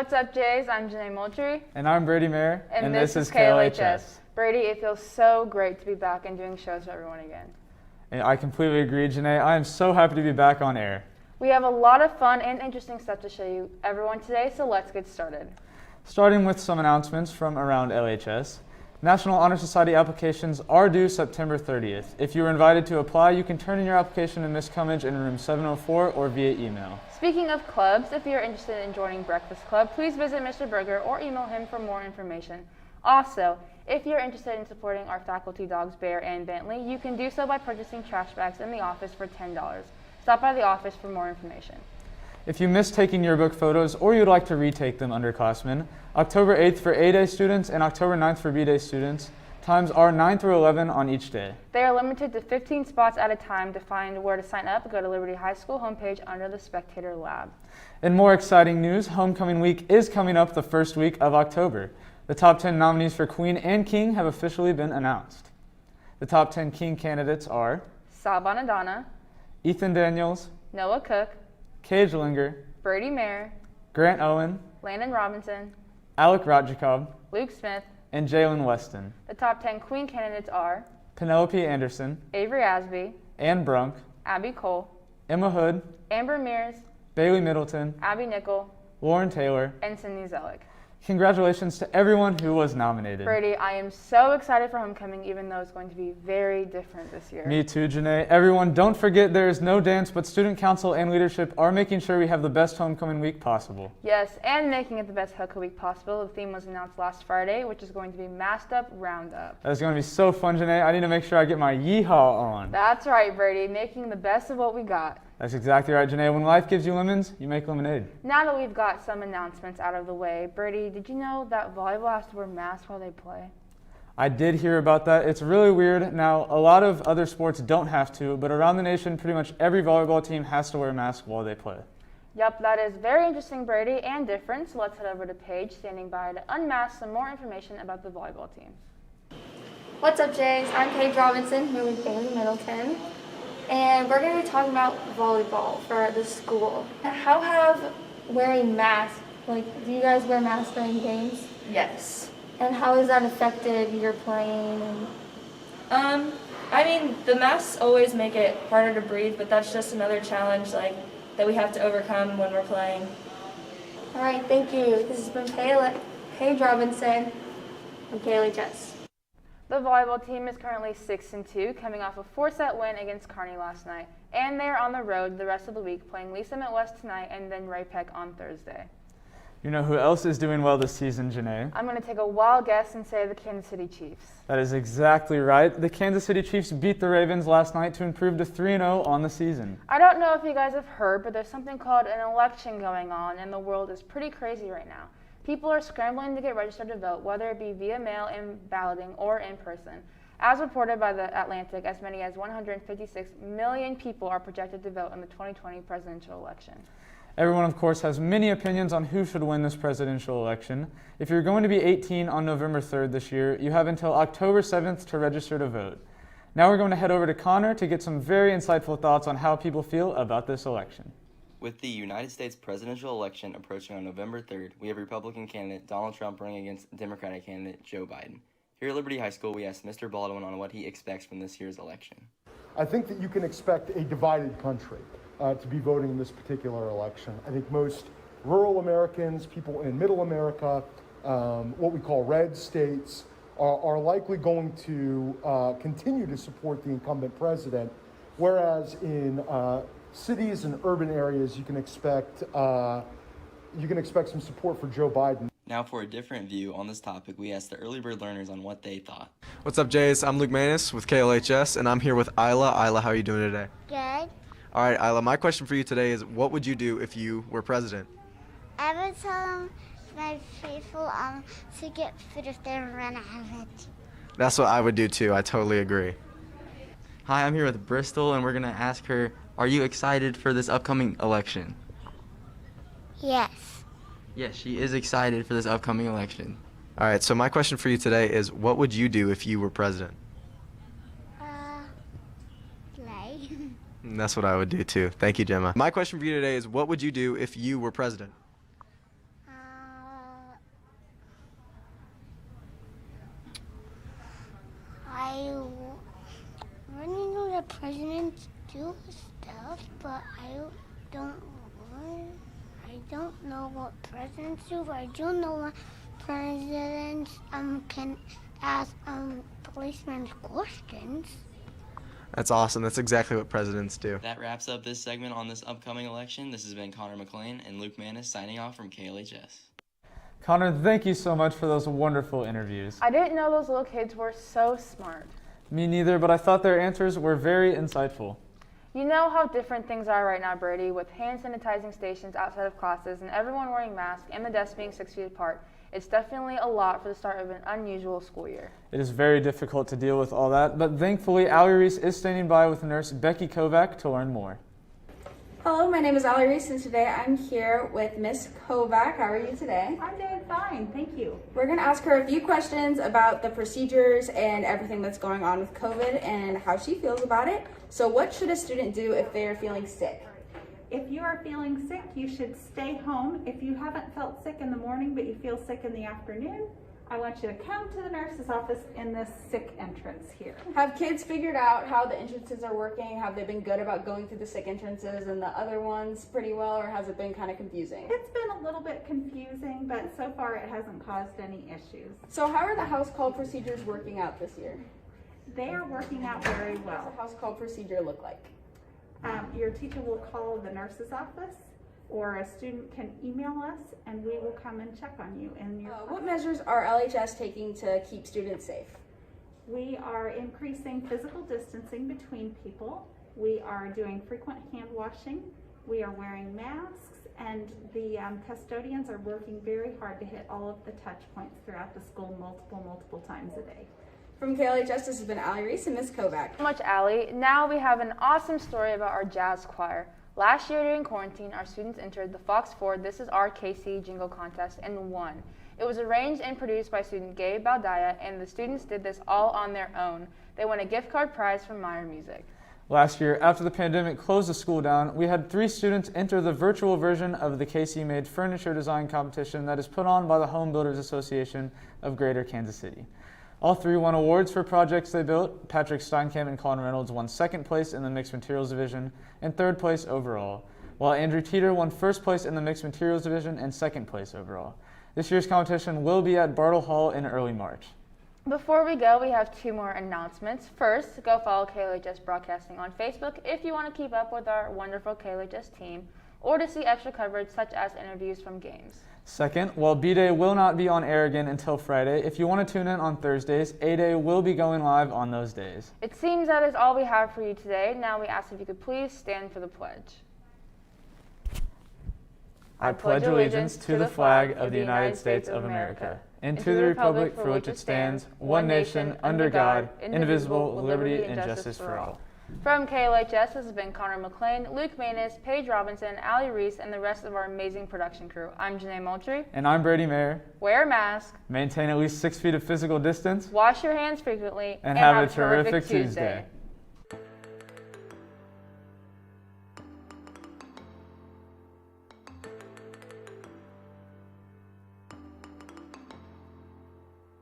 What's up, Jays? I'm Janae Moultrie. And I'm Brady Mayer. And this is KLHS. Brady, it feels so great to be back and doing shows for everyone again. And I completely agree, Janae. I am so happy to be back on air. We have a lot of fun and interesting stuff to show you everyone today, so let's get started. Starting with some announcements from around LHS. National Honor Society applications are due September 30th. If you were invited to apply, you can turn in your application to Ms. Cummage in room 704 or via email. Speaking of clubs, if you're interested in joining Breakfast Club, please visit Mr. Berger or email him for more information. Also, if you're interested in supporting our faculty dogs, Bear and Bentley, you can do so by purchasing trash bags in the office for $10. Stop by the office for more information. If you missed taking yearbook photos or you'd like to retake them, underclassmen, October 8th for A-Day students and October 9th for B-Day students. Times are 9 through 11 on each day. They are limited to 15 spots at a time. To find where to sign up, go to Liberty High School homepage under the Spectator Lab. In more exciting news, Homecoming Week is coming up the first week of October. The top 10 nominees for Queen and King have officially been announced. The top 10 King candidates are Sal Bonadonna, Ethan Daniels, Noah Cook, Cage Linger, Brady Mayer, Grant Owen, Landon Robinson, Alec Rotjakob, Luke Smith, and Jalen Weston. The top 10 Queen candidates are Penelope Anderson, Avery Asby, Ann Brunk, Abby Cole, Emma Hood, Amber Mears, Bailey Middleton, Abby Nickel, Lauren Taylor, and Cindy Zellick. Congratulations to everyone who was nominated. Brady, I am so excited for Homecoming, even though it's going to be very different this year. Me too, Janae. Everyone, don't forget there is no dance, but Student Council and leadership are making sure we have the best Homecoming week possible. Yes, and making it the best Hoka week possible. The theme was announced last Friday, which is going to be Masked Up Roundup. That's going to be so fun, Janae. I need to make sure I get my yeehaw on. That's right, Brady, making the best of what we got. That's exactly right, Janae. When life gives you lemons, you make lemonade. Now that we've got some announcements out of the way, Brady, did you know that volleyball has to wear masks while they play? I did hear about that. It's really weird. Now, a lot of other sports don't have to, but around the nation, pretty much every volleyball team has to wear a mask while they play. Yep, that is very interesting, Brady, and different. So let's head over to Paige, standing by to unmask some more information about the volleyball team. What's up, Jays? I'm Paige Robinson here with Bailey Middleton, and we're going to be talking about volleyball for the school. How have wearing masks, do you guys wear masks during games? Yes. And how has that affected your playing? I mean, the masks always make it harder to breathe, but that's just another challenge that we have to overcome when we're playing. All right, thank you. This has been Paige Robinson from KLHS. The volleyball team is currently 6-2, coming off a 4-set win against Kearney last night, and they are on the road the rest of the week, playing Lee Summit West tonight and then Ray-Pec on Thursday. You know who else is doing well this season, Janae? I'm going to take a wild guess and say the Kansas City Chiefs. That is exactly right. The Kansas City Chiefs beat the Ravens last night to improve to 3-0 on the season. I don't know if you guys have heard, but there's something called an election going on, and the world is pretty crazy right now. People are scrambling to get registered to vote, whether it be via mail in balloting or in person. As reported by The Atlantic, as many as 156 million people are projected to vote in the 2020 presidential election. Everyone, of course, has many opinions on who should win this presidential election. If you're going to be 18 on November 3rd this year, you have until October 7th to register to vote. Now we're going to head over to Connor to get some very insightful thoughts on how people feel about this election. With the United States presidential election approaching on November 3rd, we have Republican candidate Donald Trump running against Democratic candidate Joe Biden. Here at Liberty High School, we asked Mr. Baldwin on what he expects from this year's election. I think that you can expect a divided country to be voting in this particular election. I think most rural Americans, people in middle America, what we call red states, are likely going to continue to support the incumbent president, whereas in cities and urban areas, you can expect some support for Joe Biden. Now for a different view on this topic, we asked the early bird learners on what they thought. What's up, Jays? I'm Luke Manis with KLHS, and I'm here with Isla. Isla, how are you doing today? Good. All right, Isla, my question for you today is, what would you do if you were president? I would tell my people to get food if they run out of it. That's what I would do too. I totally agree. Hi, I'm here with Bristol, and we're going to ask her, are you excited for this upcoming election? Yes. Yes, she is excited for this upcoming election. All right, so my question for you today is, what would you do if you were president? Play. That's what I would do too. Thank you, Gemma. My question for you today is, what would you do if you were president? the presidents do stuff, but don't I don't know what presidents do, but I do know what presidents can ask policemen questions. That's awesome. That's exactly what presidents do. That wraps up this segment on this upcoming election. This has been Connor McLean and Luke Manis signing off from KLHS. Connor, thank you so much for those wonderful interviews. I didn't know those little kids were so smart. Me neither, but I thought their answers were very insightful. You know how different things are right now, Brady, with hand sanitizing stations outside of classes and everyone wearing masks and the desks being 6 feet apart. It's definitely a lot for the start of an unusual school year. It is very difficult to deal with all that, but thankfully, Allie Reese is standing by with nurse Becky Kovac to learn more. Hello, my name is Allie Reese, and today I'm here with Miss Kovac. How are you today? I'm doing fine, thank you. We're going to ask her a few questions about the procedures and everything that's going on with COVID and how she feels about it. So what should a student do if they are feeling sick? If you are feeling sick, you should stay home. If you haven't felt sick in the morning but you feel sick in the afternoon, I want you to come to the nurse's office in this sick entrance here. Have kids figured out how the entrances are working? Have they been good about going through the sick entrances and the other ones pretty well, or has it been kind of confusing? It's been a little bit confusing, but so far it hasn't caused any issues. So how are the house call procedures working out this year? They are working out very What well. does the house call procedure look like? Your teacher will call the nurse's office, or a student can email us and we will come and check on you in your What measures are LHS taking to keep students safe? We are increasing physical distancing between people. We are doing frequent hand washing. We are wearing masks, and the custodians are working very hard to hit all of the touch points throughout the school multiple times a day. From KLHS, this has been Allie Reese and Miss Kovac. So much, Allie. Now we have an awesome story about our jazz choir. Last year during quarantine, our students entered the Fox 4 This Is Our KC Jingle Contest and won. It was arranged and produced by student Gabe Baldaya, and the students did this all on their own. They won a gift card prize from Meyer Music. Last year, after the pandemic closed the school down, we had 3 students enter the virtual version of the KC Made Furniture Design Competition that is put on by the Home Builders Association of Greater Kansas City. All 3 won awards for projects they built. Patrick Steinkamp and Colin Reynolds won 2nd place in the Mixed Materials Division and 3rd place overall, while Andrew Teeter won 1st place in the Mixed Materials Division and 2nd place overall. This year's competition will be at Bartle Hall in early March. Before we go, we have 2 more announcements. First, go follow KLHS Broadcasting on Facebook if you want to keep up with our wonderful KLHS team or to see extra coverage such as interviews from games. Second, while B-Day will not be on air again until Friday, if you want to tune in on Thursdays, A-Day will be going live on those days. It seems that is all we have for you today. Now we ask if you could please stand for the pledge. I pledge allegiance to the flag of the United States of America and to the republic for which it stands, one nation, under God, indivisible, with liberty and justice for all. From KLHS, this has been Connor McLean, Luke Manis, Paige Robinson, Allie Reese, and the rest of our amazing production crew. I'm Janae Moultrie. And I'm Brady Mayer. Wear a mask. Maintain at least 6 feet of physical distance. Wash your hands frequently. And have a terrific Tuesday.